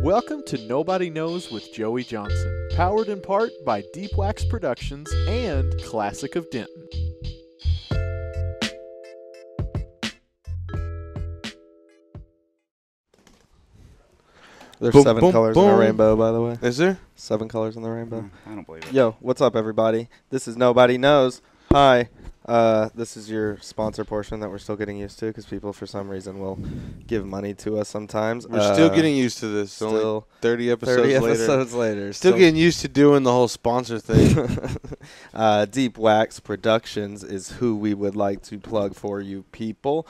Welcome to Nobody Knows with Joey Johnson, powered in part by Deep Wax Productions and Classic of Denton. There's Boom, 7 boom, colors in boom. a rainbow, by the way. Is there? 7 colors in the rainbow. I don't believe it. Yo, what's up, everybody? This is Nobody Knows. Hi. This is your sponsor portion that we're still getting used to because people, for some reason, will give money to us sometimes. We're still getting used to this. Only Still 30 episodes 30 later. episodes later. Still getting used to doing the whole sponsor thing. Deep Wax Productions is who we would like to plug for you people.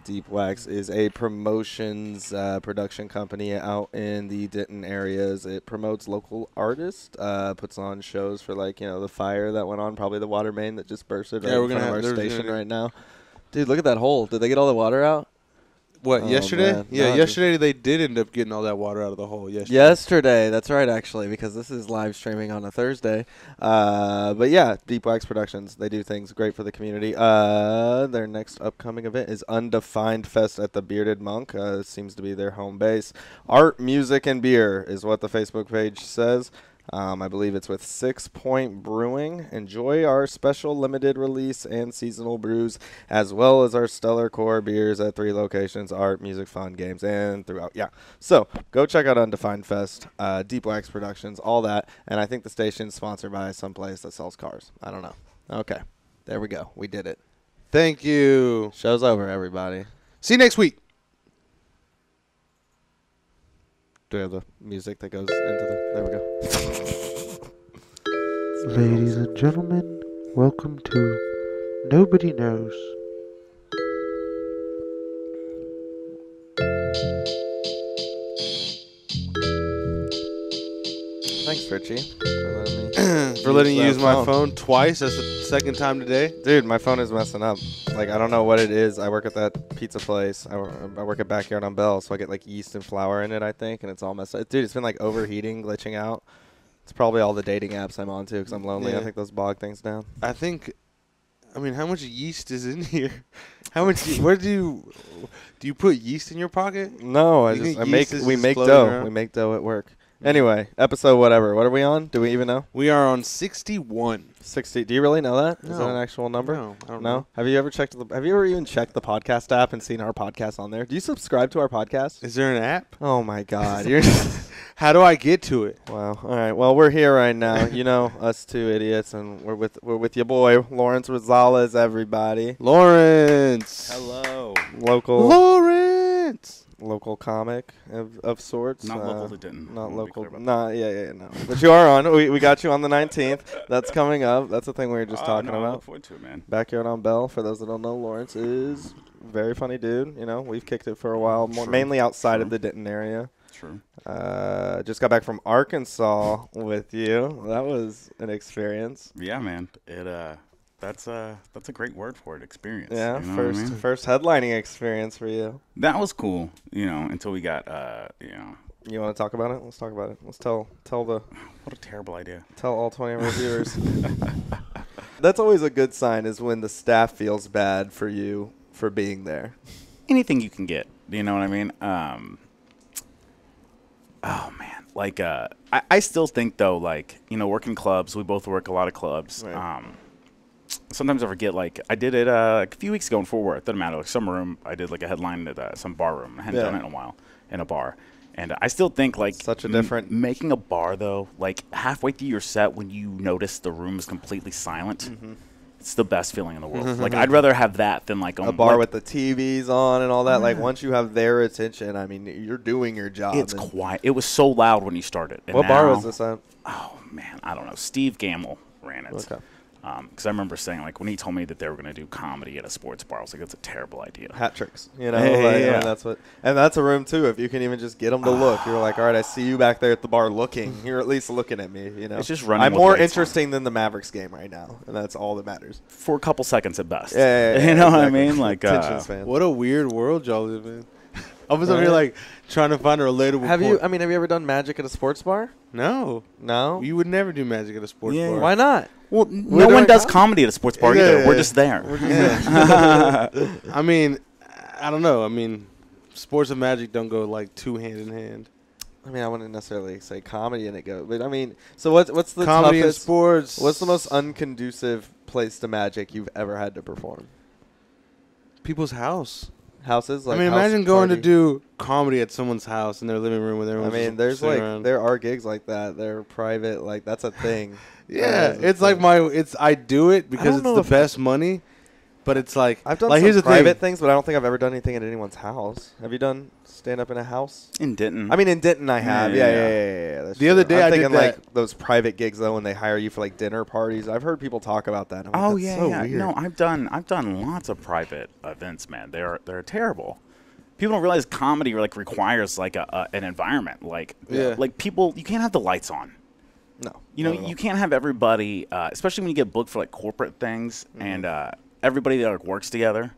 Deep Wax is a promotions production company out in the Denton areas. It promotes local artists, puts on shows for, like, you know, the fire that went on, probably the water main that just bursted right Yeah, we're in gonna front of have- our there's station gonna- right now. Dude, look at that hole. Did they get all the water out? What, Oh, yesterday? man. Yeah, No, yesterday they did end up getting all that water out of the hole. Yesterday, that's right, actually, because this is live streaming on a Thursday. But yeah, Deep Wax Productions, they do things great for the community. Their next upcoming event is Undefined Fest at the Bearded Monk. Seems to be their home base. Art, music, and beer is what the Facebook page says. I believe it's with 6 Point Brewing. Enjoy our special limited release and seasonal brews, as well as our stellar core beers at 3 locations: art, music, fun, games, and throughout. Yeah. So go check out Undefined Fest, Deep Wax Productions, all that. And I think the station's sponsored by some place that sells cars. I don't know. Okay. There we go. We did it. Thank you. Show's over, everybody. See you next week. Do we have the music that goes into the... There we go. Ladies and gentlemen, welcome to Nobody Knows. Thanks, Richie, For letting you that use my phone twice. That's the second time today. Dude, my phone is messing up. Like, I don't know what it is. I work at that pizza place. I work at Backyard on Bell, so I get, like, yeast and flour in it, I think, and it's all messed up. Dude, it's been, like, overheating, glitching out. It's probably all the dating apps I'm on, too, because I'm lonely. Yeah. I think those bog things down. I mean, how much yeast is in here? How much? Where do you put yeast in your pocket? No, You think yeast is we just make floating dough. around? We make dough at work. Anyway, episode whatever. What are we on? Do we even know? We are on 61. 60. Do you really know that? Is that No. an actual number? No, I don't No? know. Have you ever even checked the podcast app and seen our podcast on there? Do you subscribe to our podcast? Is there an app? Oh my God. You're How do I get to it? Wow. All right. Well, we're here right now. You know, us two idiots, and we're with your boy Lawrence Rosales, everybody. Lawrence. Hello. Local comic of sorts. Not local to Denton. I Not wanna be local. clear about Nah, yeah, no. But you are on. We got you on the 19th. That's coming up. That's the thing we were just talking I about. look forward to it, man. Backyard on Bell. For those that don't know, Lawrence is a very funny dude. You know, we've kicked it for a while, True. mainly outside of True. the Denton area. True. Just got back from Arkansas with you. That was an experience. Yeah, man. That's a great word for it. Experience. Yeah, You know what I mean? first headlining experience for you. That was cool. You know, until we got You want to talk about it? Let's talk about it. Let's tell what a terrible idea. all 20 of our viewers. That's always a good sign, is when the staff feels bad for you for being there. Anything you can get. Do you know what I mean? Oh man, like I still think though, like, you know, working clubs. We both work a lot of clubs. Right. Sometimes I forget. Like I did it like a few weeks ago in Fort Worth. Doesn't matter. Like some room, I did like a headline at some bar room. I hadn't done it in a while in a bar. And I still think, like, Such a different- making a bar though, like halfway through your set when you notice the room is completely silent. It's the best feeling in the world. Like I'd rather have that than like A bar with the TVs on and all that. Like, once you have their attention, I mean, you're doing your job. It's and quiet. It was so loud when you started. And What bar now- was this at? Oh man, I don't know. Steve Gamble ran it. Okay. Because I remember saying, like, when he told me that they were going to do comedy at a sports bar, I was like, that's a terrible idea. Hat tricks, you know. Hey, like, yeah. and that's a room too. If you can even just get them to look, you're like, all right, I see you back there at the bar looking. You're at least looking at me, you know. It's just running I'm with more lights on. interesting than the Mavericks game right now, and that's all that matters. For a couple seconds at best. Yeah, You know what I exactly. mean? Like, Attention span. What a weird world y'all live in. I was over Right. here like trying to find a relatable. Have point. you ever done magic at a sports bar? No. No. You would never do magic at a sports Yeah. bar. Why not? well, We're no one doing does comedy. comedy at a sports bar Yeah. either. We're just there. I mean, I don't know. I mean, sports and magic don't go like too hand in hand. I mean, I wouldn't necessarily say comedy in it go, but I mean, so what's the Comedy and toughest, sports. what's the most unconducive place to magic you've ever had to perform? people's house? Houses? Like I mean, house imagine going to party? do comedy at someone's house in their living room with I everyone. mean, there's sitting like around. there are gigs like that. They're private, like that's a thing. Yeah, That is a it's like thing. I do it because don't it's know the if best money, but it's like I've done like some here's the private thing. things, but I don't think I've ever done anything at anyone's house. Have you done stand up in a house? In Denton. I mean, in Denton, I have. Yeah, Yeah. That's The other true. day I'm I did thinking that- like those private gigs though, when they hire you for like dinner parties. I've heard people talk about that. I'm like, oh that's yeah, so yeah. weird. No, I've done lots of private events, man. They're terrible. People don't realize comedy like requires like an environment. Like Yeah. like people, you can't have the lights on. No. You know, not at all. you can't have everybody, especially when you get booked for like corporate things and everybody that like works together.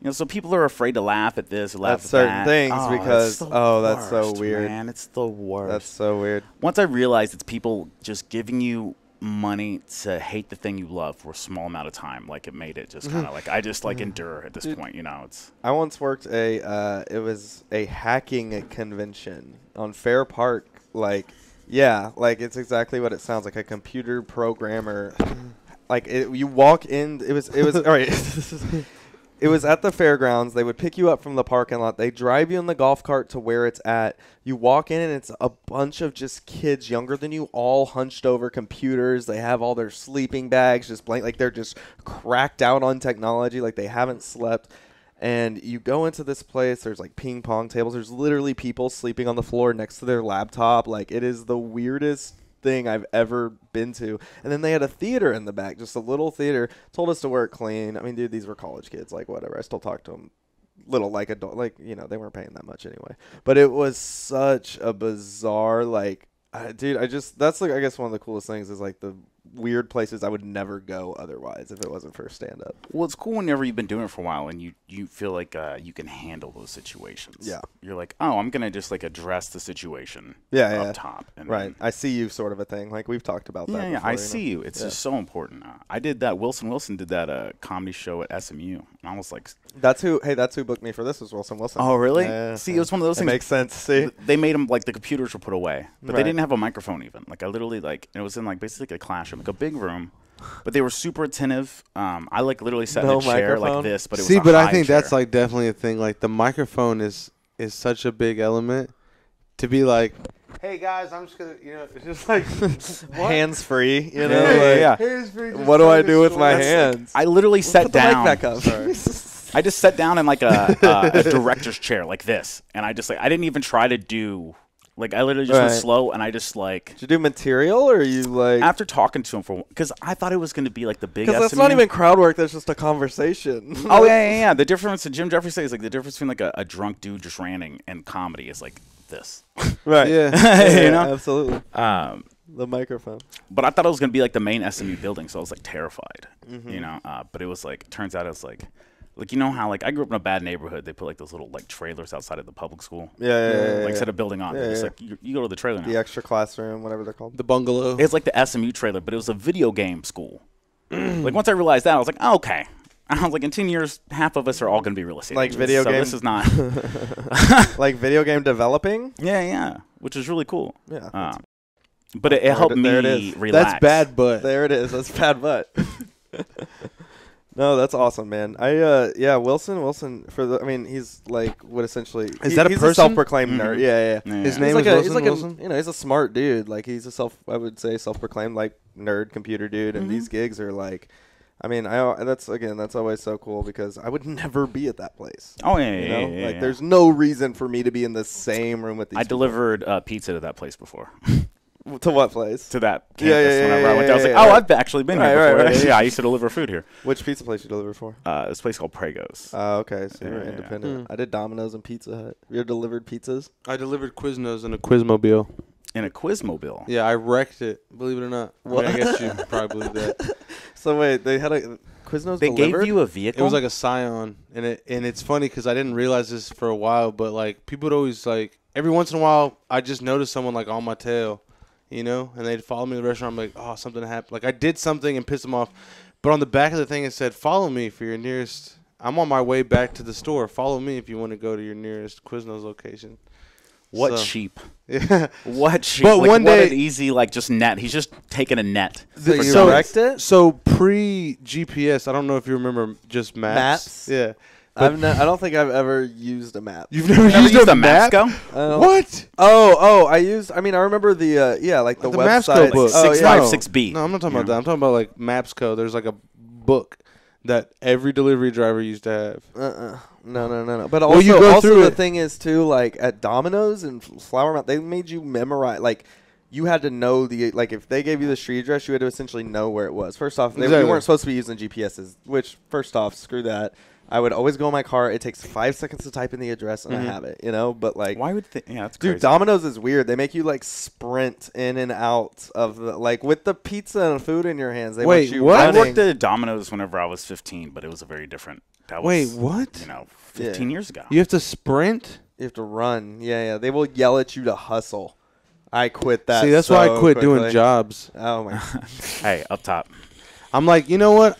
You know, so people are afraid to laugh at this, or laugh At at certain that. things Oh, because- it's the oh, that's so worst, weird. Man, it's the worst. That's so weird. Once I realized it's people just giving you money to hate the thing you love for a small amount of time, like it made it just kind of like I just like endure at this point. You know, it's I once worked it was a hacking convention on Fair Park. Like, yeah, like it's exactly what it sounds like, a computer programmer. Like you walk in, it was all right. It was at the fairgrounds. They would pick you up from the parking lot. They drive you in the golf cart to where it's at. You walk in, and it's a bunch of just kids younger than you, all hunched over computers. They have all their sleeping bags, just blank, like they're just cracked out on technology, like they haven't slept. And you go into this place. There's like ping pong tables. There's literally people sleeping on the floor next to their laptop. Like it is the weirdest thing I've ever been to. And then they had a theater in the back, just a little theater. Told us to wear it clean. I mean, dude, these were college kids, like whatever. I still talk to them little like adult, like, you know, they weren't paying that much anyway. But it was such a bizarre, like, dude, that's like, I guess one of the coolest things is like the weird places I would never go otherwise if it wasn't for stand up. well, it's cool whenever you've been doing it for a while and you feel like you can handle those situations. Yeah. You're like, oh, I'm gonna just like address the situation. Yeah, up yeah. top. And Right. then- I see you sort of a thing. Like we've talked about that Yeah, before. I you know? see you. It's Yeah. just so important. I did that. Wilson did that comedy show at SMU, and I was like, That's who booked me for this was Wilson Wilson. oh really? Yeah, See, yeah. it was one of those It things. makes sense. See? They made them like the computers were put away, but Right. they didn't have a microphone even. Like I literally like it was in like basically like a classroom, like a big room, but they were super attentive. I like literally sat in No a chair microphone? like this, but it See, was a but I high think chair. that's like definitely a thing. Like the microphone is such a big element to be like, hey guys, I'm just gonna, you know, it's just like Hands free, you know. Yeah, like, yeah. Here's for just What do I tell do the with my story. hands? I literally sat Put the down. mic back up. Sorry. I just sat down in like a director's chair like this, and I just like I didn't even try to do like I literally just went Right. slow, and I just like Did you do material or are you like? after talking to him for because I thought it was going to be like the big. Because that's SMU. not even crowd work. That's just a conversation. Oh yeah. The difference that Jim Jeffrey says is like the difference between like a drunk dude just ranting and comedy is like this. Right. Yeah. You know? Absolutely. Um, The microphone. but I thought it was going to be like the main SMU building, so I was like terrified. Mm-hmm. You know, but it was like turns out it was like you know how like I grew up in a bad neighborhood. They put like those little like trailers outside of the public school. Yeah. Like instead of building on, Yeah, it's yeah. like you go to the trailer now. The extra classroom, whatever they're called. The bungalow. It's like the SMU trailer, but it was a video game school. Like once I realized that, I was like, oh, okay. I was like, in 10 years, half of us are all going to be real estate Like agents, video so game- this is not. Like video game developing. yeah, which is really cool. Yeah. But it helped me there it is. relax. That's bad, but There it is. That's bad butt. No, that's awesome, man. Wilson for the. I mean, he's like what essentially. Is that a he's person? a self-proclaimed Mhm. nerd. Yeah. Yeah. His He's name like is a, Wilson he's like Wilson? a, he's a smart dude. Like he's a I would say self-proclaimed like nerd computer dude. And these gigs are like, I mean, that's always so cool because I would never be at that place. Oh, yeah, You know, yeah. like there's no reason for me to be in the same room with these. I people. delivered pizza to that place before. To what place? To that campus Yeah, whenever I went there. I was like, yeah, oh, right. I've actually been Right, here right, before. right. Yeah, I used to deliver food here. Which pizza place you deliver for? This place called Prago's. Okay, so you're Yeah. independent. I did Domino's and Pizza Hut. You ever delivered pizzas? I delivered Quiznos in a Quizmobile. In a Quizmobile. Yeah, I wrecked it. Believe it or not. I, mean, I guess you probably believe that. So wait, they had a Quiznos They delivered? gave you a vehicle? It was like a Scion, and it's funny because I didn't realize this for a while, but like people would always like every once in a while I just noticed someone like on my tail, you know, and they'd follow me to the restaurant. I'm like, oh, something happened. Like I did something and pissed them off, but on the back of the thing it said, "Follow me for your nearest." I'm on my way back to the store. Follow me if you want to go to your nearest Quiznos location. What So- sheep? Yeah. What sheep? But like, one what day- an easy just net. He's just taking a net. So for you so- wrecked it? So pre-GPS, I don't know if you remember just maps. Maps? Yeah. I don't think I've ever used a map. You've never Ever used used a a map? Mapsco? What? I remember the like the The website. Mapsco book. Oh, Six yeah. five No. six B. No, I'm not talking about that. I'm talking about like Mapsco. There's like a book that every delivery driver used to have. No. But Well, also, you go also through the it. thing is too, like at Domino's and Flower Mound, they made you memorize. Like you had to know if they gave you the street address, you had to essentially know where it was. First off, you Exactly. weren't supposed to be using GPSs. Which first off, screw that. I would always go in my car. It takes 5 seconds to type in the address, and I have it. But like. Why would they? Yeah, that's Dude, crazy. Domino's is weird. They make you like sprint in and out of the with the pizza and food in your hands. They Wait, want you what? I running. worked at Domino's whenever I was 15, but it was a very different. That Wait, was, what? 15 years ago. You have to sprint? You have to run. Yeah. They will yell at you to hustle. I quit that. See, that's why I so quit doing quickly. jobs. Oh my. Hey, up top. I'm like, you know what?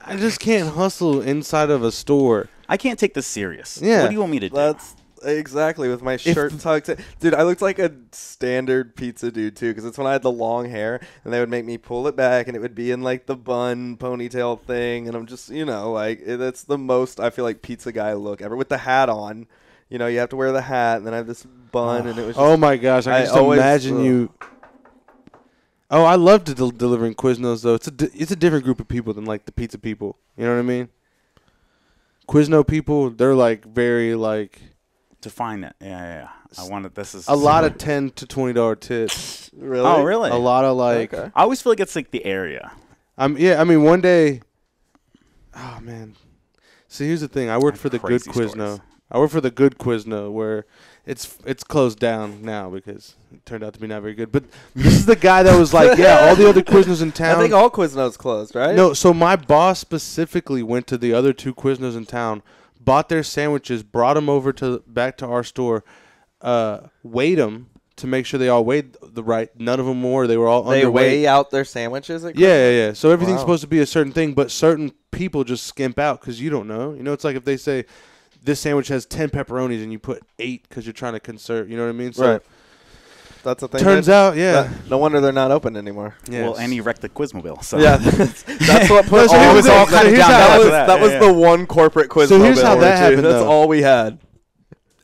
I just can't hustle inside of a store. I can't take this serious. Yeah. What do you want me to do? That's exactly with my shirt tucked in. Dude, I looked like a standard pizza dude too, because it's when I had the long hair, and they would make me pull it back, and it would be in like the bun ponytail thing, and I'm just, that's the most I feel like pizza guy look ever with the hat on. You have to wear the hat, and then I have this bun, and it was. Just, Oh my gosh, I can just always, imagine you. Oh, I love delivering Quiznos though. It's a different group of people than like the pizza people. You know what I mean? Quizno people, they're like very like Define it. Yeah. I wanted. This is a lot of $10 to $20 tips. Really? Oh, really? A lot of like. Okay. I always feel like it's like the area. I mean, one day. Oh man. See, here's the thing. I worked for the Good Crazy Quizno. stories. I work for the Good Quizno, where it's closed down now because it turned out to be not very good. But this is the guy that was like, yeah, all the other Quiznos in town. I think all Quiznos closed, right? No, so my boss specifically went to the other 2 Quiznos in town, bought their sandwiches, brought them over back to our store, weighed them to make sure they all weighed the right. None of them more. They were all They underweight. weigh out their sandwiches. At Yeah. So everything's Wow. supposed to be a certain thing, but certain people just skimp out because you don't know. It's like if they say this sandwich has 10 pepperonis and you put 8 because you're trying to conserve. You know what I mean? So Right. That's a thing. turns out, yeah. No wonder they're not open anymore. Yes. Well, and he wrecked the Quizmobile. So. Yeah, that's what put So all it was all the- kinda here's down how- after that was the one corporate quiz. So here's how Quizmobile that or two. happened, That's though. all we had.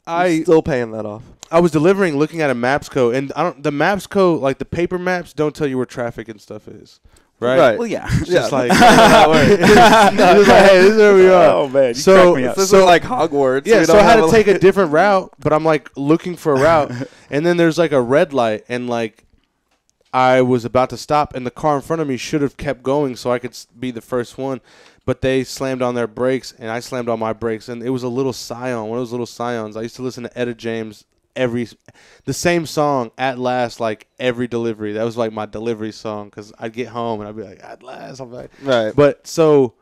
I Still paying that off. I was delivering, looking at a Mapsco, and the Mapsco, like the paper maps, don't tell you where traffic and stuff is, right? Right. Well, yeah. It's just like, that works. it's just like, hey, this is where we are. Oh man, you So- cracked me up. This So- is like Hogwarts. Yeah, We so don't I had have to take a different route, but I'm like looking for a route, and then there's like a red light, and like I was about to stop, and the car in front of me should have kept going so I could be the first one, but they slammed on their brakes, and I slammed on my brakes, and it was a little Scion, one of those little Scions. I used to listen to Etta James the same song At Last, like every delivery. That was like my delivery song because I'd get home and I'd be like, At Last. I'm like, Right. but so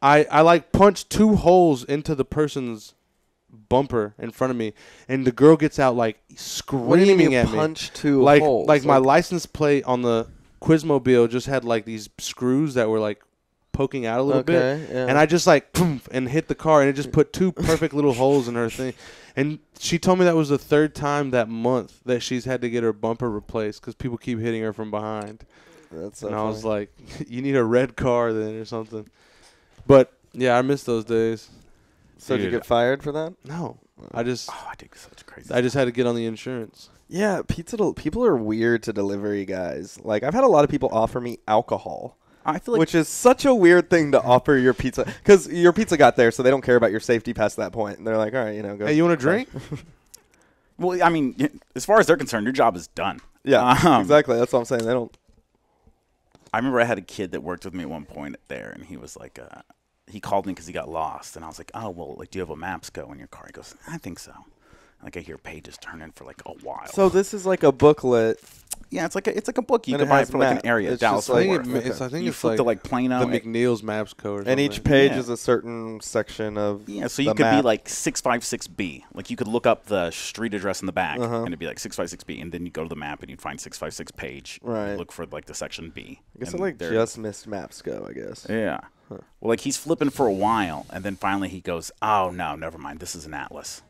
I like punched 2 holes into the person's bumper in front of me, and the girl gets out like What do you mean screaming you at me. punch 2 Like holes? my license plate on the Quizmobile just had like these screws that were like poking out a little bit, Okay, yeah. and I just like poof, and hit the car, and it just put 2 perfect little holes in her thing. And she told me that was the 3rd time that month that she's had to get her bumper replaced because people keep hitting her from behind. That's so And I was funny. like, you need a red car then or something. But yeah, I miss those days. So did you Dude. get fired for that? No, I just Oh, I think such crazy. had to get on the insurance. Yeah, people are weird to delivery guys. Like I've had a lot of people offer me alcohol. I feel like Which is such a weird thing to offer your pizza, because your pizza got there, so they don't care about your safety past that point. And they're like, all right, go. Hey, you want a drink? well, I mean, as far as they're concerned, your job is done. Yeah, exactly. That's what I'm saying. They don't. I remember I had a kid that worked with me at one point there, and he was like, he called me because he got lost, and I was like, oh, well, like, do you have a Mapsco in your car? He goes, I think so. Like, I hear pages turning for like a while. So this is like a booklet. yeah, it's like a book. You And can it buy it has for like map. an area. It's Dallas just like- Fort Worth. I think You it's flip like to like Plano. the McNeil's Maps code or something. And each page Yeah. is a certain section of. Yeah, so you the could be map. like 656B. Like you could look up the street address in the back, and it'd be like 656B, and then you go to the map and you'd find 656 page. Right. You look for like the section B. I guess I and like there- just missed Mapsco. I guess. Yeah. Well, like he's flipping for a while, and then finally he goes, "Oh no, never mind. This is an atlas."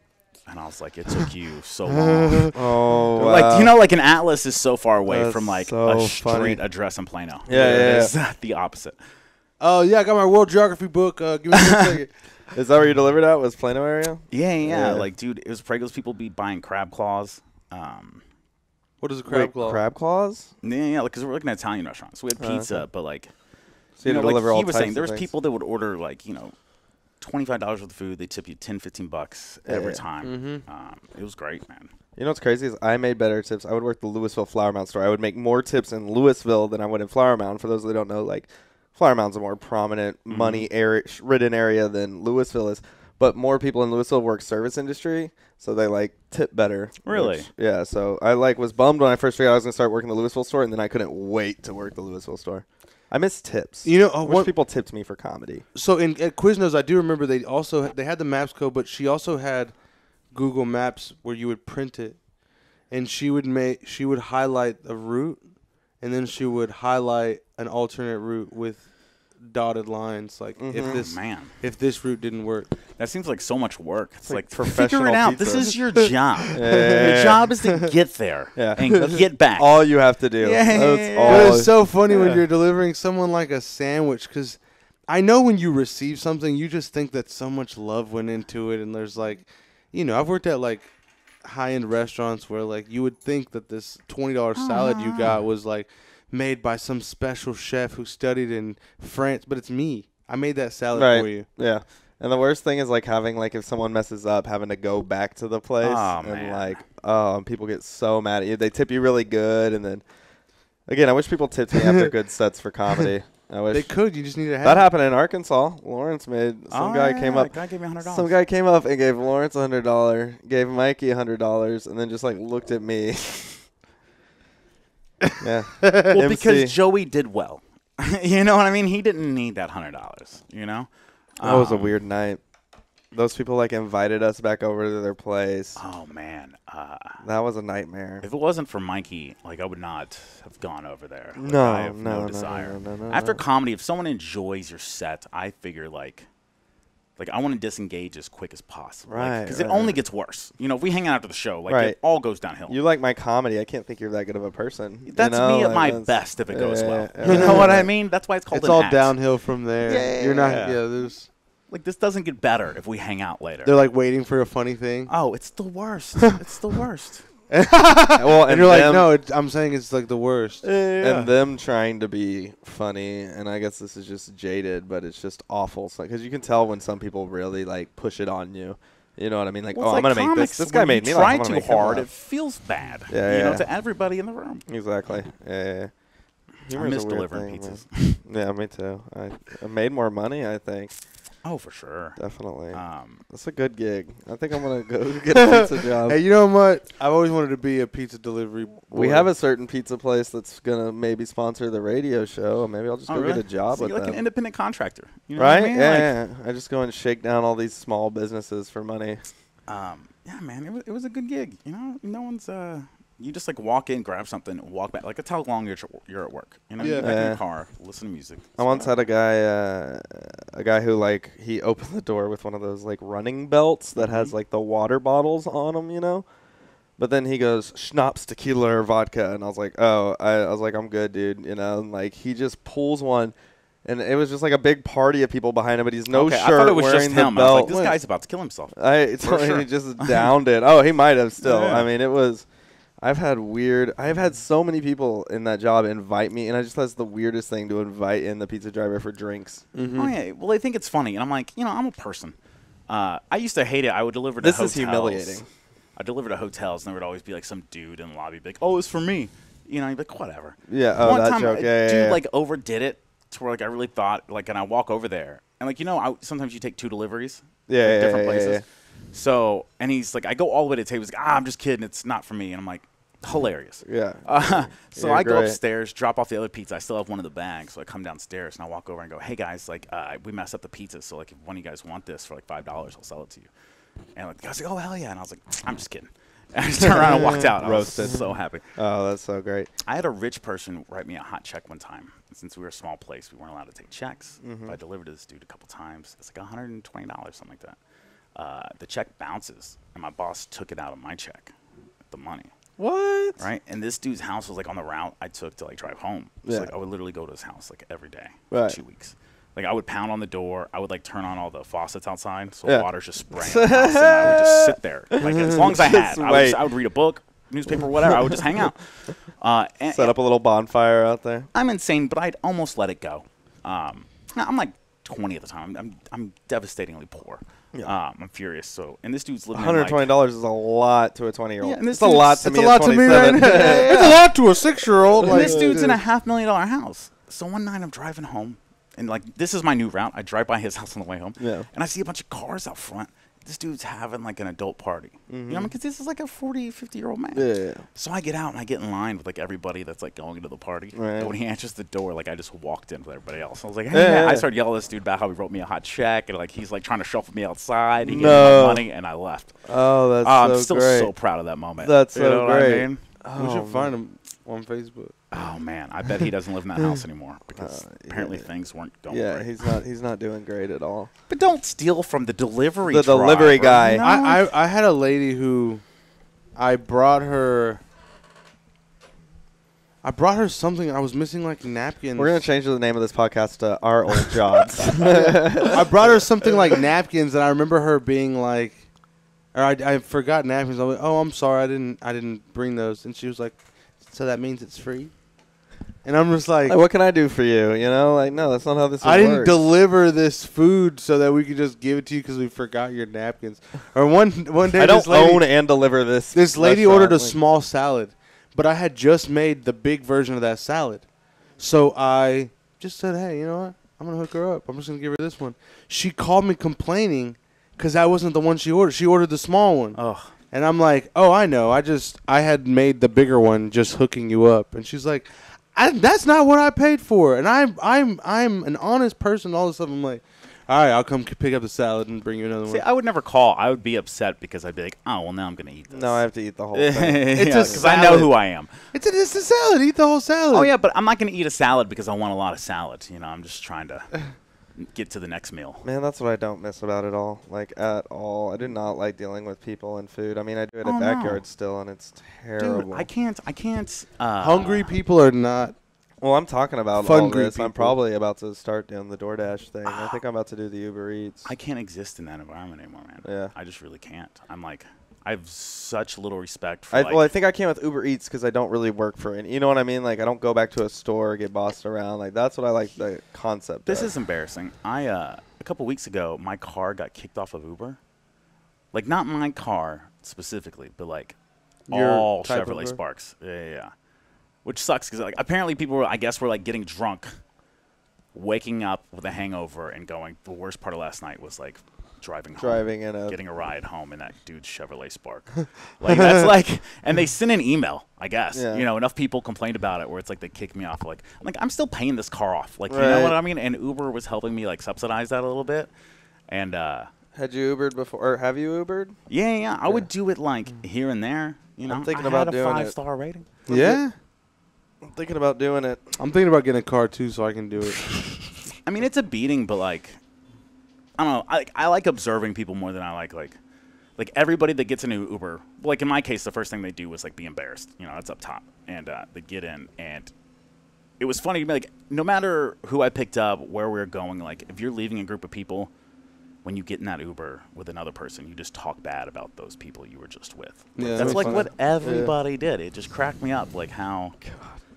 And I was like, it took you so long. Oh, wow. Like, you know, like an Atlas is so far away That's from like so a street funny. address in Plano. Yeah. It's the opposite. Oh, yeah, I got my world geography book. Give me a second. Is that where you delivered at? Was Plano area? Yeah. Like, dude, it was Pregos people be buying crab claws. What is a crab claw? Crab claws? Yeah, because we're looking at Italian restaurants. We had pizza, okay. but like, So you know, deliver like all he was types saying, there of was things. people that would order like, you know, $25 worth of food. They tip you $10-15 every time. It was great, man. You know what's crazy is I made better tips. I would work the Louisville Flower Mound store. I would make more tips in Louisville than I would in Flower Mound. For those that don't know, like Flower Mound's a more prominent money ridden area than Louisville is. But more people in Louisville work service industry, so they like tip better. Really? Yeah. So I like was bummed when I first figured out I was gonna start working the Louisville store, and then I couldn't wait to work the Louisville store. I miss tips. You know, I wish people tipped me for comedy. So at Quiznos, I do remember they had the Maps code, but she also had Google Maps where you would print it, and she would highlight a route, and then she would highlight an alternate route with dotted lines, like if this route didn't work. That seems like so much work. It's like professional figure it out. pizza. This is your job. Your job is to get there and get back. All you have to do. Yeah. That's But all. it's so funny when you're delivering someone like a sandwich, because I know when you receive something, you just think that so much love went into it, and there's like, you know, I've worked at like high-end restaurants where like you would think that this $20 salad you got was like made by some special chef who studied in France, but it's me. I made that salad for you. Yeah. And the worst thing is like having like if someone messes up, having to go back to the place and man. like people get so mad at you. They tip you really good, and then again, I wish people tipped me after good sets for comedy. I wish They could. You just need to have that happened in Arkansas. Lawrence made some guy came up. Guy gave me $100. Some guy came up and gave Lawrence $100, gave Mikey $100, and then just like looked at me. Yeah. Well, MC. because Joey did well. You know what I mean? He didn't need that $100. You know. That was a weird night. Those people like invited us back over to their place. Oh man. That was a nightmare. If it wasn't for Mikey, like I would not have gone over there. Like, No, I have no no, desire. no. After comedy, if someone enjoys your set, I figure like I want to disengage as quick as possible. Right, Because right. it only gets worse. You know, if we hang out after the show, like Right. it all goes downhill. You like my comedy. I can't think you're that good of a person. That's you know? me at Like, my that's- best if it goes well. yeah, You know what I mean? That's why it's called It's an all act. downhill from there. Yeah. You're not. Yeah. There's. Like this doesn't get better if we hang out later. They're like waiting for a funny thing. Oh, it's the worst. It's the worst. Well, And you're like, no, I'm saying it's like the worst. and them trying to be funny, and I guess this is just jaded, but it's just awful. Because you can tell when some people really like push it on you. You know what I mean? Like, Well, it's I'm like gonna make comics, this guy when made you me laugh. try I'm gonna too make him hard, laugh. it feels bad. Yeah, You know, yeah. to everybody in the room. Exactly. Yeah. I Humor's miss a weird delivering thing, pizzas. man. Yeah, me too. I made more money, I think. Oh, for sure. Definitely. Um, That's a good gig. I think I'm gonna go get a pizza job. Hey, you know what? I've always wanted to be a pizza delivery boy. We have a certain pizza place that's gonna maybe sponsor the radio show. Maybe I'll just oh, go really? get a job So with you're like them. an independent contractor. You know Right? What I mean? Yeah, Like, yeah. I just go and shake down all these small businesses for money. Yeah, man, it was a good gig. You know, no one's you just like walk in, grab something, walk back. Like that's how long you're at work. You know, you Yeah. get back in Yeah. your car, listen to music. I once had a guy who like he opened the door with one of those like running belts that has like the water bottles on them, you know. But then he goes schnapps, tequila, or vodka, and I was like, oh, I was like, I'm good, dude, you know. And like he just pulls one, and it was just like a big party of people behind him, but he's no okay, shirt, I thought it was wearing just the him. I was like, belt. this guy's about to kill himself. I For told him sure. he just downed it. Oh, he might have still. Yeah. I mean, it was. I've had so many people in that job invite me, and I just thought it's the weirdest thing to invite in the pizza driver for drinks. Oh yeah, well they think it's funny, and I'm like, you know, I'm a person. I used to hate it. I would deliver to This hotels. is humiliating. I deliver to hotels, and there would always be like some dude in the lobby, be like, "Oh, it's for me," you know. You'd be like, "Whatever." Yeah. Oh, One that time, joke. a Yeah, dude yeah, yeah. like overdid it to where like I really thought like, and I walk over there, and like you know, sometimes you take 2 deliveries, Yeah, like, yeah, different yeah, places. yeah. So, and he's like, I go all the way to the table. He's like, I'm just kidding. It's not for me. And I'm like, hilarious. Yeah. So You're I go great. upstairs, drop off the other pizza. I still have one in the bag. So I come downstairs and I walk over and go, hey guys, like we messed up the pizza. So like if one of you guys want this for like $5, I'll sell it to you. And like the guy's like, oh hell yeah. And I was like, I'm just kidding. And I just turned around and walked out. I was Roasted. so happy. Oh, that's so great. I had a rich person write me a hot check one time. And since we were a small place, we weren't allowed to take checks. Mm-hmm. But I delivered to this dude a couple times. It's like $120, something like that. the check bounces, and my boss took it out of my check, the money. What? Right, and this dude's house was like on the route I took to like drive home. So Yeah. like I would literally go to his house like every day Right. for 2 weeks. Like I would pound on the door. I would like turn on all the faucets outside, so Yeah. water's just spraying the house, and I would just sit there. Like as long as I had, Just I wait. would read a book, newspaper, whatever. I would just hang out. And, Set up a little bonfire out there. I'm insane, but I'd almost let it go. I'm like 20 at the time. I'm devastatingly poor. Yeah. I'm furious. So, and this dude's living $120 in like, is a lot to a 20-year-old. Yeah, and this it's a lot to It's me. a lot to me, right? It's a lot to a 6-year-old. and Like, this dude's in a $500,000 house. So one night I'm driving home, and like this is my new route. I drive by his house on the way home, Yeah. and I see a bunch of cars out front. This dude's having like an adult party. You know, because this is like a 40, 50-year-old man. Yeah. So I get out and I get in line with like everybody that's like going into the party. Right. And when he answers the door, like I just walked in with everybody else. I was like, hey, Yeah. I started yelling at this dude about how he wrote me a hot check, and like he's like trying to shuffle me outside. He gave me No. my money, and I left. Oh, that's I'm so still great. so proud of that moment. That's You so know what I great. mean? we Oh, should find him on Facebook. Oh man, I bet he doesn't live in that house anymore because apparently yeah. things weren't going Yeah, great. he's not doing great at all. But don't steal from the delivery. The delivery driver, guy. you know? I had a lady who I brought her something. I was missing like napkins. We're gonna change the name of this podcast to Our Old Jobs. I brought her something like napkins, and I remember her being like, or I forgot napkins. I was like, oh, I'm sorry, I didn't bring those. And she was like, so that means it's free? And I'm just like, Like, what can I do for you? You know, like, no, that's not how this I didn't works. deliver this food so that we could just give it to you because we forgot your napkins. Or one day, I don't this lady, own and deliver this. This lady restaurant. ordered a Like, small salad, but I had just made the big version of that salad. So I just said, hey, you know what? I'm going to hook her up. I'm just going to give her this one. She called me complaining because that wasn't the one she ordered. She ordered the small one. Ugh. And I'm like, oh, I know. I had made the bigger one just hooking you up. And she's like, that's not what I paid for. And I'm an honest person. All this stuff. I'm like, all right, I'll come pick up the salad and bring you another See, one. I would never call. I would be upset because I'd be like, oh, well, now I'm going to eat this. No, I have to eat the whole thing. It's a because I know salad. who I am. It's a salad. Eat the whole salad. Oh, yeah, but I'm not going to eat a salad because I want a lot of salad. You know, I'm just trying to get to the next meal. Man, that's what I don't miss about it all. Like, at all. I do not like dealing with people and food. I mean, I do it Oh, at no. backyard still, and it's terrible. Dude, I can't. Hungry people are not. Well, I'm talking about Fun all group this. I'm people. probably about to start doing the DoorDash thing. I think I'm about to do the Uber Eats. I can't exist in that environment anymore, man. Yeah. I just really can't. I'm like, I have such little respect for. Well, I think I came with Uber Eats because I don't really work for it. You know what I mean? Like, I don't go back to a store, get bossed around. Like, that's what I like the concept This of. is embarrassing. A couple weeks ago, my car got kicked off of Uber. Like, not my car specifically, but like Your all type of Chevrolet Uber? Sparks. Yeah. Which sucks because like apparently people were, I guess, were like getting drunk, waking up with a hangover, and going. The worst part of last night was like driving in a. getting a ride home in that dude's Chevrolet Spark. Like that's like, and they sent an email, I guess. Yeah. You know, enough people complained about it where it's like they kicked me off. Like I'm still paying this car off. Like you know Right. what I mean? And Uber was helping me like subsidize that a little bit. And Had you Ubered before? Or have you Ubered? yeah, I would do it like here and there. You know, I'm thinking I about had a doing it. 5-star rating. Yeah. I'm thinking about doing it. I'm thinking about getting a car too, so I can do it. I mean, it's a beating, but like, I don't know. I like observing people more than I like everybody that gets into Uber. Like in my case, the first thing they do was like be embarrassed. You know, that's up top, and they get in, and it was funny to me. Like, no matter who I picked up, where we were going, like if you're leaving a group of people, when you get in that Uber with another person, you just talk bad about those people you were just with. Yeah, That's like funny. what everybody did. It just cracked me up, like how.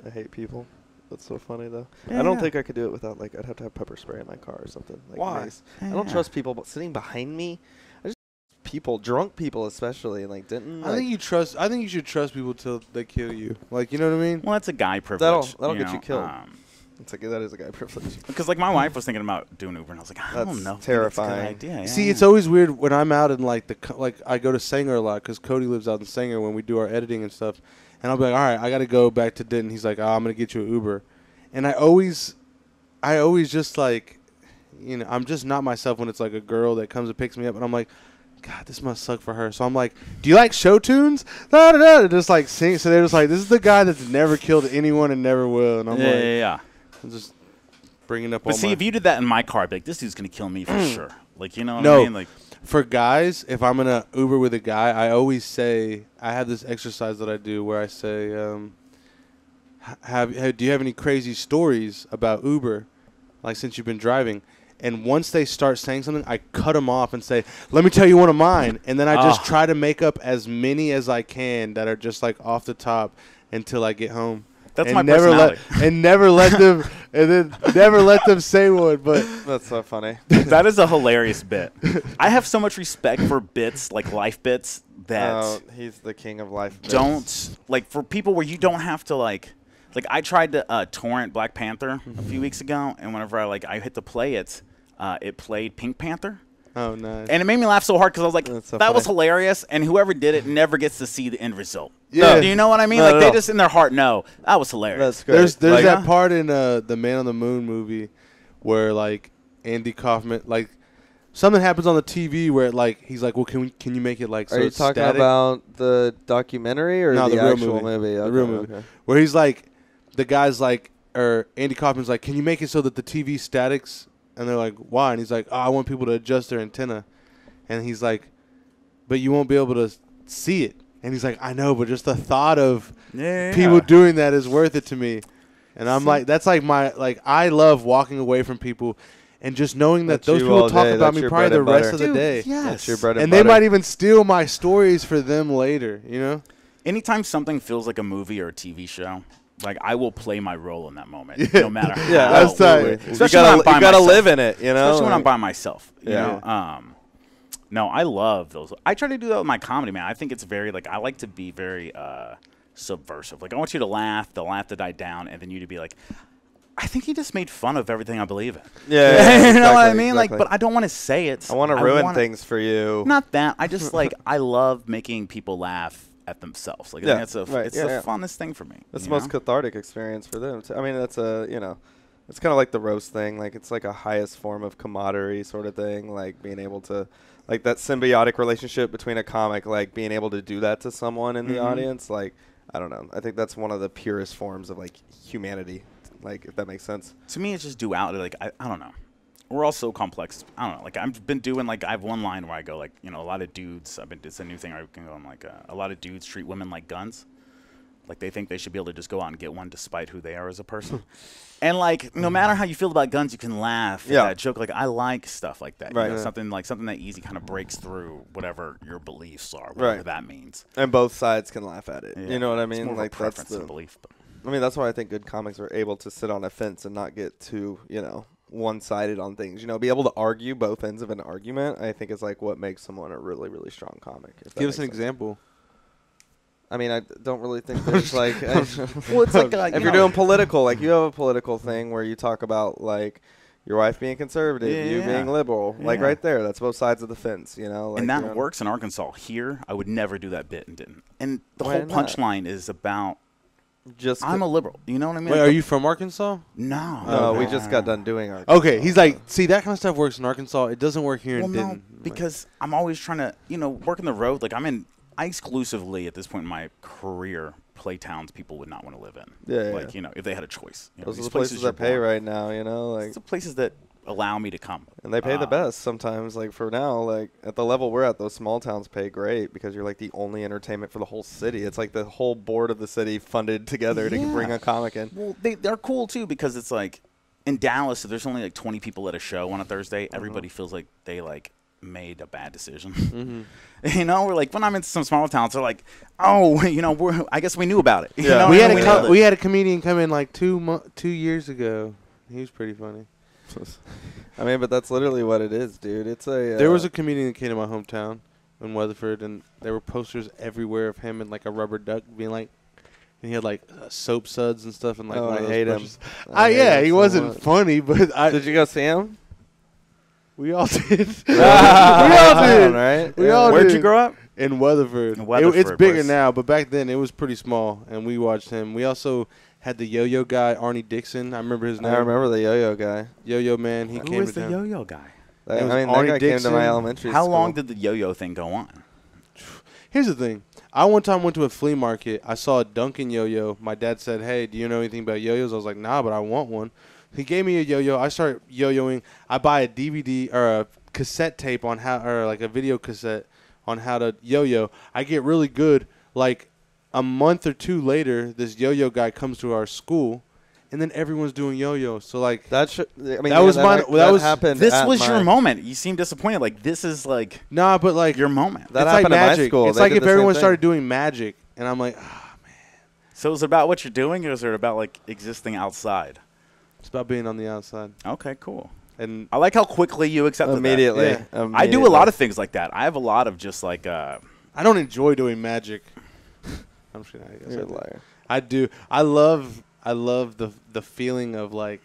I hate people. That's so funny though. Yeah, I don't yeah. think I could do it without like I'd have to have pepper spray in my car or something. Like Why? mace. I don't Yeah. trust people sitting behind me. I just people, drunk people especially, and like didn't. I think you should trust people till they kill you. Like, you know what I mean? Well, that's a guy privilege. That'll get you know, killed. It's like that is a guy privilege. Because like my wife was thinking about doing Uber, and I was like, I That's don't know. if terrifying. It's a good idea. See, Yeah. it's always weird when I'm out in like I go to Sanger a lot because Cody lives out in Sanger when we do our editing and stuff, and I'll be like, all right, I got to go back to Denton. He's like, oh, I'm gonna get you an Uber, and I always just like, you know, I'm just not myself when it's like a girl that comes and picks me up, and I'm like, God, this must suck for her. So I'm like, do you like show tunes? Da, da, da. Just like sing. So they're just like, this is the guy that's never killed anyone and never will, and I'm like, yeah. I'm just bringing up But all see, my if you did that in my car, I'd be like, this dude's gonna kill me for sure. Like, you know what No. I mean? Like, For guys, if I'm gonna Uber with a guy, I always say I have this exercise that I do where I say, do you have any crazy stories about Uber, like since you've been driving? And once they start saying something, I cut them off and say, "Let me tell you one of mine." And then I just try to make up as many as I can that are just like off the top until I get home. That's and my never personality. never let them and then never let them say one. But That's so funny. That is a hilarious bit. I have so much respect for bits, like life bits, that He's the king of life. don't, like, for people where you don't have to, like I tried to torrent Black Panther a few weeks ago, and whenever I hit to play it, it played Pink Panther. oh, nice. And it made me laugh so hard because I was like, That's so that was funny. hilarious, and whoever did it never gets to see the end result. Yeah. Do you know what I mean? No, like, no, they no. just in their heart know, that was hilarious. That's great. There's Like, that part in the Man on the Moon movie where like Andy Kaufman, like something happens on the TV where like he's like, well, can you make it like so Are you it's talking static? about the documentary or No, the the real actual movie. movie? The real movie. Where he's like, the guy's like, or Andy Kaufman's like, can you make it so that the TV statics? And they're like, why? And he's like, oh, I want people to adjust their antenna. And he's like, but you won't be able to see it. And he's like, I know, but just the thought of people doing that is worth it to me. And I'm like, that's like I love walking away from people and just knowing that That's those you people all talk day. about That's me your probably bread the and rest of butter. the day. Yes. That's your bread And and they butter. might even steal my stories for them later, you know? Anytime something feels like a movie or a TV show, like, I will play my role in that moment, no matter how. Yeah, That's tight. Especially when I'm by you gotta myself. live in it, you know. Especially when I'm Like, by myself. You Yeah. know? No, I love those. I try to do that with my comedy, man. I think it's very, like, I like to be very subversive. Like, I want you to laugh, the laugh to die down, and then you to be like, I think he just made fun of everything I believe in. Yeah, You know what I exactly, mean? Like, exactly. but I don't want to say it. I want to ruin wanna- things for you. Not that. I just, like, I love making people laugh at themselves. Like, I Yeah, think right, it's yeah, the yeah. funnest thing for me. That's you the most know? cathartic experience for them. I mean, that's it's kind of like the roast thing. Like, it's like a highest form of camaraderie sort of thing. Like, being able to, like, that symbiotic relationship between a comic, like, being able to do that to someone in the audience. Like, I don't know. I think that's one of the purest forms of, like, humanity. Like, if that makes sense. To me, it's just duality. Like, I don't know. We're all so complex. I don't know. Like, I've been doing, like, I have one line where I go, like, you know, a lot of dudes, it's a new thing I can go, I'm like, a lot of dudes treat women like guns. Like, they think they should be able to just go out and get one despite who they are as a person. And, like, no matter how you feel about guns, you can laugh at that joke. Like, I like stuff like that. Right. You know, Yeah. something that easy kind of breaks through whatever your beliefs are, whatever Right. that means. And both sides can laugh at it. Yeah. You know what I It's mean? more of a Like, preference that's than the. a belief. But. I mean, that's why I think good comics are able to sit on a fence and not get too, one-sided on things. You know, be able to argue both ends of an argument, I think is like what makes someone a really, really strong comic. If that Give us makes an sense. example. I mean, I don't really think there's like. Well, it's like if you're doing political, like you have a political thing where you talk about like your wife being conservative, you Yeah. being liberal, like Yeah. right there. That's both sides of the fence, you know. Like, And that you know, works in Arkansas. Here, I would never do that bit and didn't. And the Why whole not? punchline is about Just I'm a liberal. You know what I mean? Wait, are you from Arkansas? No. no, we just got done doing our. Okay, he's like, see, that kind of stuff works in Arkansas. It doesn't work here Well, in no, Denton. because I'm always trying to, working the road. Like, I exclusively, at this point in my career, play towns people would not want to live in. Yeah, Like, yeah. if they had a choice. Those are these the places you're that pay born. right now, like. It's the places that allow me to come. And they pay the best sometimes. Like for now, like at the level we're at, those small towns pay great because you're like the only entertainment for the whole city. It's like the whole board of the city funded together to Yeah. bring a comic in. Well, they're cool, too, because it's like, in Dallas, if there's only like 20 people at a show on a Thursday, everybody feels like they like made a bad decision. We're like, when I'm in some small towns, they're like, oh, I guess we knew about it. You Yeah. know? we And had nailed it. we had a comedian come in like 2 years ago. He was pretty funny. I mean, but that's literally what it is, dude. It's a. There was a comedian that came to my hometown in Weatherford, and there were posters everywhere of him and like a rubber duck being like, and he had like soap suds and stuff and like. Oh, one I of those hate him. brushes. I hate Yeah, him he so wasn't much. funny, but Did you go see him? we all did. we all did. right? We all Where'd did. you grow up? In Weatherford. In Weatherford, It's bigger boys. now, but back then it was pretty small, and we watched him. We also had the yo-yo guy, Arnie Dixon. I remember his name. I remember the yo-yo guy. Yo-yo man. He Who came was to the town. yo-yo guy? I It was mean, that Arnie guy came to Dixon. my elementary How school. long did the yo-yo thing go on? Here's the thing. I one time went to a flea market. I saw a Duncan yo-yo. My dad said, hey, do you know anything about yo-yos? I was like, nah, but I want one. He gave me a yo-yo. I started yo-yoing. I buy a DVD or a cassette tape on how, or like a video cassette on how to yo-yo. I get really good. Like a month or two later, this yo-yo guy comes to our school, and then everyone's doing yo-yo. So like That should. I mean, that was mine. That was happened. This at was my, your moment. You seem disappointed. Like this is like nah, but like your moment. That it's happened like at my magic. school. It's They like did if the same everyone thing. started doing magic, and I'm like, So is it about what you're doing, or is it about like existing outside? it's about being on the outside. Okay, cool. And I like how quickly you accepted that. Immediately. Yeah. I do a lot of things like that. I have a lot of just like I don't enjoy doing magic. I'm just kidding. I guess You're I a do. liar. I do. I love the feeling of like,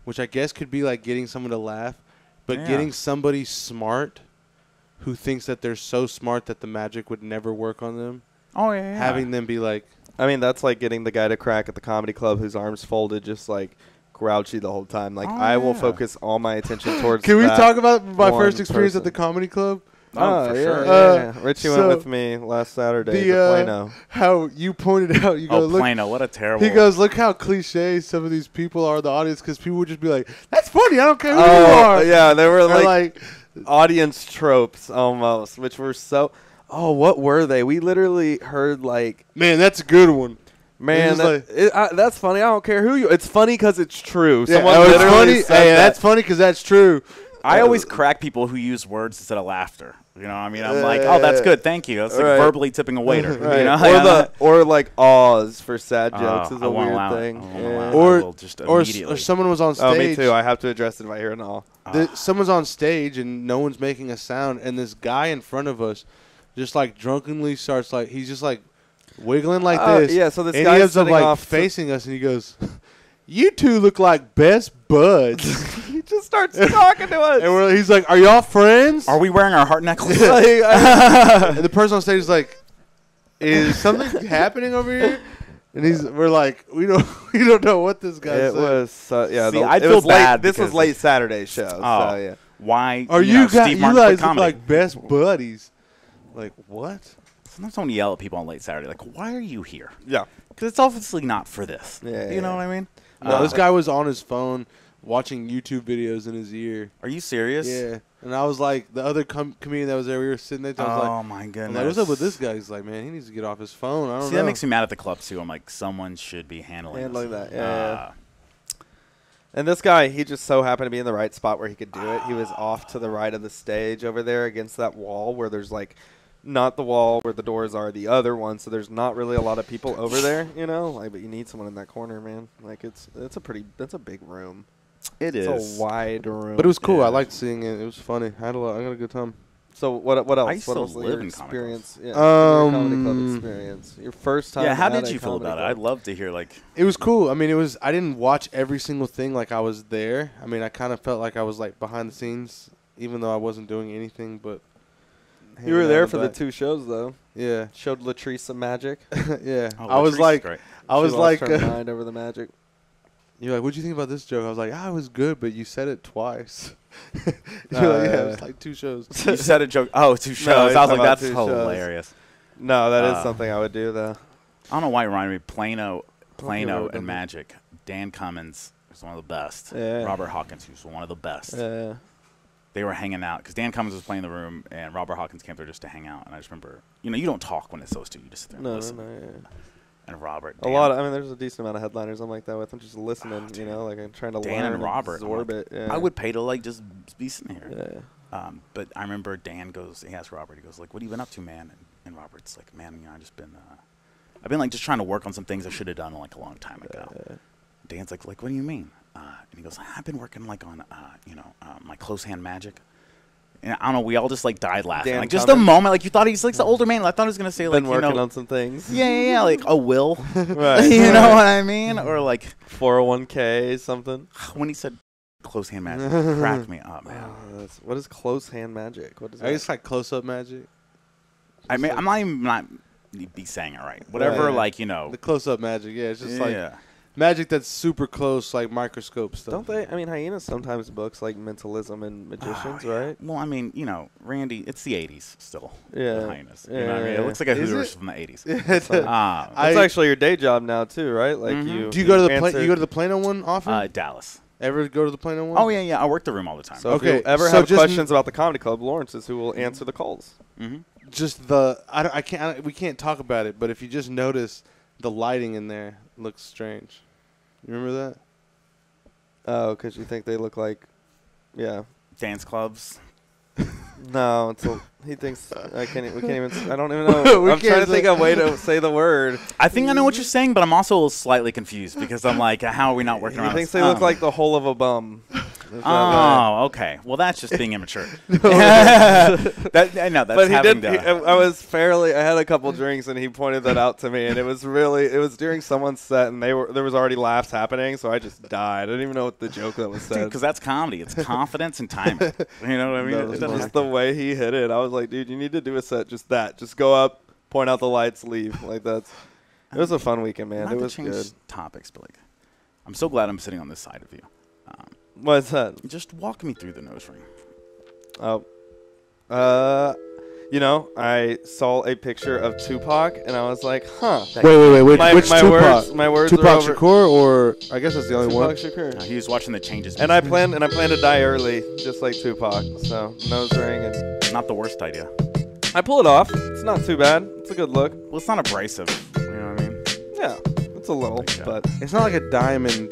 which I guess could be like getting someone to laugh, but Yeah. getting somebody smart who thinks that they're so smart that the magic would never work on them. oh yeah. Having them be like, I mean, that's like getting the guy to crack at the comedy club whose arms folded, just like grouchy the whole time. Like Oh, I will yeah. focus all my attention towards. can we that talk about my one first experience at person. the comedy club? Oh, for yeah, sure. Yeah. Richie so went with me last Saturday to The Plano. how you pointed out, you go Oh, look. Plano, what a terrible. He goes, look how cliche some of these people are in the audience, because people would just be like, "That's funny. I don't care who you are." Yeah, they were Or like audience tropes almost, which were so. Oh, what were they? We literally heard like, man, that's a good one. man, just that's funny. I don't care who you. It's funny because it's true. Yeah, Someone it's literally funny. said Hey, that. that's funny because that's true. I always crack people who use words instead of laughter. You know what I mean? I'm like, oh, that's good. Thank you. That's like Right. verbally tipping a waiter. Right. You know? or like awes for sad jokes is I a won't weird allow it. thing. I won't Yeah. allow it. Or- I will just Or immediately. someone was on stage. Oh, me too. I have to address it if I hear an awe. Someone's on stage and no one's making a sound, and this guy in front of us just like drunkenly starts like, he's just like wiggling like Oh, this. yeah, so this and guy's he ends up sitting like off to- facing us, and he goes, "You two look like best buds." He just starts talking to us. And he's like, "Are y'all friends?" Are we wearing our heart necklace? And the person on stage is like, "Is something happening over here?" And we're like, we don't know what this guy It said. was yeah. See, the- I'd it feel was late- bad This was because- late Saturday show. Oh. So yeah. Why? Are you know, you guys? Steve You Martin quit guys look comedy. like best buddies. Like what? Sometimes I want to yell at people on late Saturday, like, why are you here? Yeah. Because it's obviously not for this. Yeah, You know yeah. what I mean? No, this guy was on his phone watching YouTube videos in his ear. Are you serious? Yeah, and I was like, the other comedian that was there, we were sitting there. I was Oh, like, my I'm goodness. like, what's up with this guy? He's like, man, he needs to get off his phone. I don't See, know. that makes me mad at the club, too. I'm like, someone should be handling this. that. Yeah. And this guy, he just so happened to be in the right spot where he could do it. He was off to the right of the stage over there against that wall where there's like not the wall where the doors are, the other one. So there's not really a lot of people over there, you know. Like, but you need someone in that corner, man. Like that's a big room. It It's is. a wide room. But it was cool. Yeah. I liked seeing it. It was funny. I had a good time. So what else? I used what to else was live your in comedy experience? Yeah, your comedy club Um, experience. Your first time. Yeah, how at did a you feel comedy about it? club. I'd love to hear, like, It was cool. I mean, I didn't watch every single thing like I was there. I mean, I kind of felt like I was like behind the scenes, even though I wasn't doing anything. But You were hanging out there in for the back. 2 shows though. Yeah, Showed Latrice some magic. yeah. oh, I was Latrice is like, great. I was She like, lost her mind over the magic. you're like, what'd you think about this joke? I was like, it was good, but you said it twice. You're Oh, like, yeah, yeah. it was like 2 shows. You said a joke. Oh, 2 shows. he's I was talking like, about that's 2 shows. hilarious. No, that is Uh, something I would do though. I don't know why you reminded me. Plano remember and them. Magic. Dan Cummins was one of the best. Yeah. Robert Hawkins, who's one of the best. Yeah. They were hanging out because Dan Cummins was playing the room, and Robert Hawkins came there just to hang out. And I just remember, you don't talk when it's those two. You just sit there and No, listen. no, yeah. And Robert, A lot. I mean, there's a decent amount of headliners I'm like that with. I'm just listening, dude. you know, like I'm trying to Dan learn and Robert, I'm absorb like, it. Yeah. I would pay to like just be sitting here. Yeah. But I remember Dan goes, he asked Robert, he goes like, "What have you been up to, man?" And Robert's like, "Man, I've just been, I've been like just trying to work on some things I should have done like a long time ago." Dan's like, "What do you mean?" And he goes, "I've been working like on, my close hand magic." And I don't know, we all just like died laughing. Dan Like just a Cummins? moment, like you thought he's like the older man. I thought he was gonna say like, Been working on some things. yeah, like a will. Right. You know what I mean? Or like 401k something. when he said close hand magic, cracked me up, man. What is close hand magic? What is I that? guess like close-up magic. I mean, I'm not even be saying it right. Whatever, Right. like The close-up magic, yeah. It's just like yeah. magic that's super close, like microscope stuff. Don't they? I mean, Hyenas sometimes books like mentalism and magicians, Oh, yeah. right? Well, I mean, Randy, it's the 80s still. Yeah. The Hyenas. You Yeah, know what I mean? yeah. It looks like a Is Hooters it? from the 80s. That's I- actually your day job now too, right? Like Mhm. you. Do you go to the answer- you go to the Plano one often? Dallas. Ever go to the Plano one? Oh, yeah. I work the room all the time. So Okay, if you ever so have just questions about the comedy club, Lawrence is who will answer the calls. Mm-hmm. Just we can't talk about it, but if you just notice the lighting in there looks strange. You remember that? Oh, because you think they look like, yeah. Dance clubs. No, he thinks we can't even. I don't even know. I'm trying to think of a way to say the word. I think I know what you're saying, but I'm also slightly confused because I'm like, how are we not working around He thinks this? they look like the hole of a bum. Oh, okay. Well, that's just being immature. That's But he having did. I had a couple drinks, and he pointed that out to me, and it was during someone's set, and there was already laughs happening, so I just died. I didn't even know what the joke that was said. because that's comedy. It's confidence and timing. You know what I mean? That was just the way he hit it. I was like, dude, you need to do a set just that. Just go up, point out the lights, leave. Like it was a fun weekend, man. Not It to was change good. topics, but like, I'm so glad I'm sitting on this side of you. What's that? Just walk me through the nose ring. Oh, I saw a picture of Tupac, and I was like, huh. Wait. Which My Tupac? words Tupac are over. Shakur, or I guess that's the only Tupac one. Shakur. He was watching the changes. And I plan to die early, just like Tupac. So nose ring, and Not the worst idea. I pull it off. It's not too bad. It's a good look. Well, it's not abrasive. You know what I mean? Yeah, it's a little, Like, but It's not like a diamond.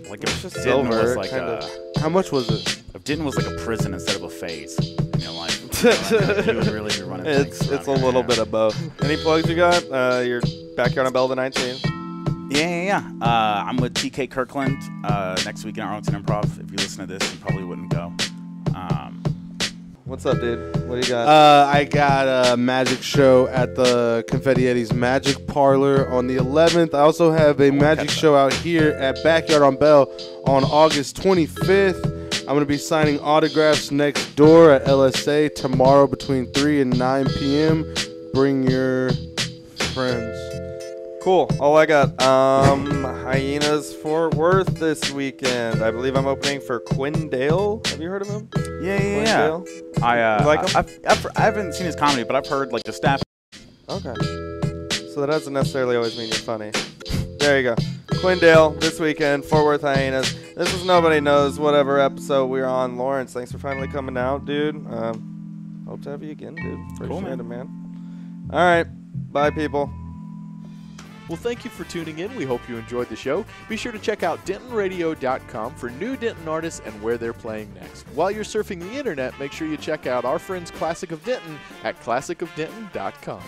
Like It's if just Denton silver, was like kinda. How much was it? if Denton was like a prison instead of a phase in your life, you would really be running. it's things a around little here. bit of both. Any plugs you got? Your backyard on Bell the 19th. Yeah. I'm with TK Kirkland next week in Arlington Improv. If you listen to this, you probably wouldn't go. What's up, dude? What do you got? I got a magic show at the Confetti Eddie's Magic Parlor on the 11th. I also have a magic show out here at Backyard on Bell on August 25th. I'm going to be signing autographs next door at LSA tomorrow between 3 and 9 p.m. Bring your friends. Cool. All I got, Hyenas Fort Worth this weekend. I believe I'm opening for Quindale. Have you heard of him? Yeah. Quindale? I You like him? I haven't seen his comedy, but I've heard like the staff. Okay. So that doesn't necessarily always mean you're funny. There you go. Quindale this weekend, Fort Worth Hyenas. This is Nobody Knows whatever episode we're on. Lawrence, thanks for finally coming out, dude. Hope to have you again, dude. Cool, Appreciate it, man. All right. Bye, people. Well, thank you for tuning in. We hope you enjoyed the show. Be sure to check out DentonRadio.com for new Denton artists and where they're playing next. While you're surfing the internet, make sure you check out our friends Classic of Denton at ClassicofDenton.com.